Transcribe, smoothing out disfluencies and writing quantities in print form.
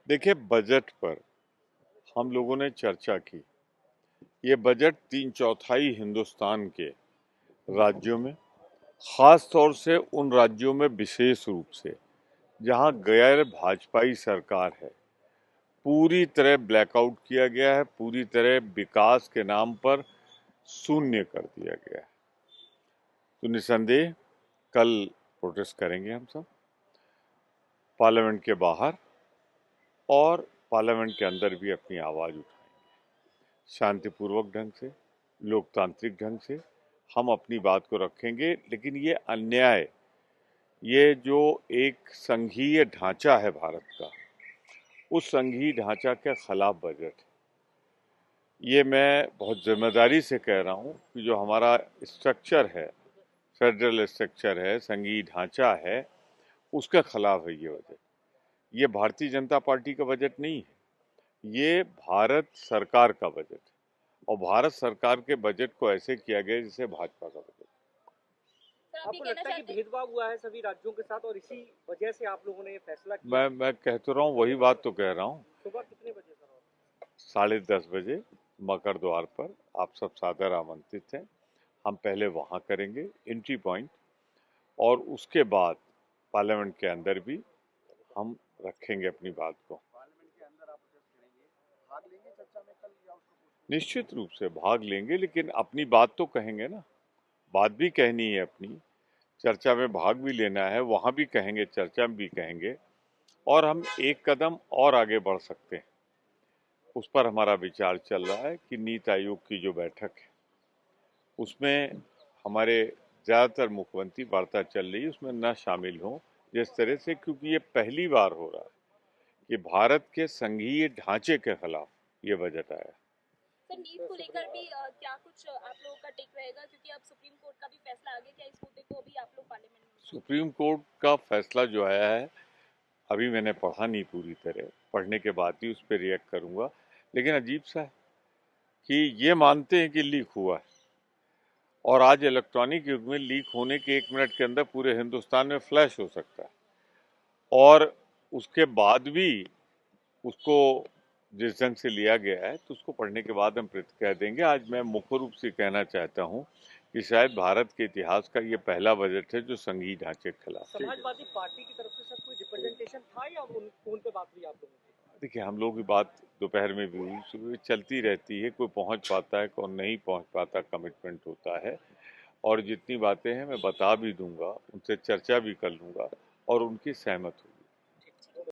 देखिए, बजट पर हम लोगों ने चर्चा की। ये बजट 3/4 हिंदुस्तान के राज्यों में, खास तौर से उन राज्यों में विशेष रूप से जहां गैर भाजपाई सरकार है, पूरी तरह ब्लैकआउट किया गया है, पूरी तरह विकास के नाम पर शून्य कर दिया गया है। तो निसंदेह कल प्रोटेस्ट करेंगे हम सब, पार्लियामेंट के बाहर और पार्लियामेंट के अंदर भी अपनी आवाज उठाएंगे। शांतिपूर्वक ढंग से, लोकतांत्रिक ढंग से हम अपनी बात को रखेंगे। लेकिन ये अन्याय, ये जो एक संघीय ढांचा है भारत का, उस संघीय ढांचा के खिलाफ बजट है। ये मैं बहुत जिम्मेदारी से कह रहा हूँ कि जो हमारा स्ट्रक्चर है, फेडरल स्ट्रक्चर है, संघीय ढांचा है, उसके खिलाफ है ये बजट। ये भारतीय जनता पार्टी का बजट नहीं है, ये भारत सरकार का बजट है। और भारत सरकार के बजट को ऐसे किया गया जैसे भाजपा का बजट। आपको लगता है कि भेदभाव हुआ है सभी राज्यों के साथ और इसी वजह से आप लोगों ने ये फैसला किया? मैं कह तो रहा हूँ, वही बात तो कह रहा हूँ। सुबह कितने बजे सर? 10:30 बजे मकर द्वार पर आप सब सादर आमंत्रित हैं। हम पहले वहां करेंगे एंट्री पॉइंट, और उसके बाद पार्लियामेंट के अंदर भी हम रखेंगे अपनी बात को। पार्लियामेंट के अंदर आप प्रोटेस्ट करेंगे, भाग लेंगे चर्चा में कल या उसको? निश्चित रूप से भाग लेंगे, लेकिन अपनी बात तो कहेंगे ना, बात भी कहनी है अपनी। चर्चा में भाग भी लेना है, वहां भी कहेंगे, चर्चा में भी कहेंगे, और हम एक कदम और आगे बढ़ सकते हैं। उस पर हमारा विचार चल रहा है कि नीति आयोग की जो बैठक है उसमें हमारे ज़्यादातर मुख्यमंत्री, वार्ता चल रही है, उसमें न शामिल हों जिस तरह से, क्योंकि ये पहली बार हो रहा है कि भारत के संघीय ढांचे के खिलाफ ये बजट आया। सर, नीट को लेकर भी क्या कुछ आप लोगों का टेक रहेगा, क्योंकि अब सुप्रीम कोर्ट का भी फैसला आ गया, क्या इस मुद्दे को भी आप लोग पार्लियामेंट में? सुप्रीम कोर्ट का फैसला जो आया है, अभी मैंने पढ़ा नहीं पूरी तरह, पढ़ने के बाद ही उस पर रिएक्ट करूंगा। लेकिन अजीब सा है कि ये मानते हैं कि लीक हुआ है, और आज इलेक्ट्रॉनिक युग में लीक होने के 1 मिनट के अंदर पूरे हिंदुस्तान में फ्लैश हो सकता है, और उसके बाद भी उसको जिस ढंग से लिया गया है, तो उसको पढ़ने के बाद हम प्रतिक्रिया देंगे। आज मैं मुख्य रूप से कहना चाहता हूँ कि शायद भारत के इतिहास का ये पहला बजट है जो संघीय ढांचे के खिलाफ। समाजवादी पार्टी की तरफ से सर कोई रिप्रेजेंटेशन था या फोन पे बात हुई आप लोगों की? देखिए, हम लोग की बात दोपहर में भी हुई, सुबह चलती रहती है, कोई पहुंच पाता है, कौन नहीं पहुंच पाता, कमिटमेंट होता है। और जितनी बातें हैं मैं बता भी दूंगा, उनसे चर्चा भी कर लूंगा और उनकी सहमत हो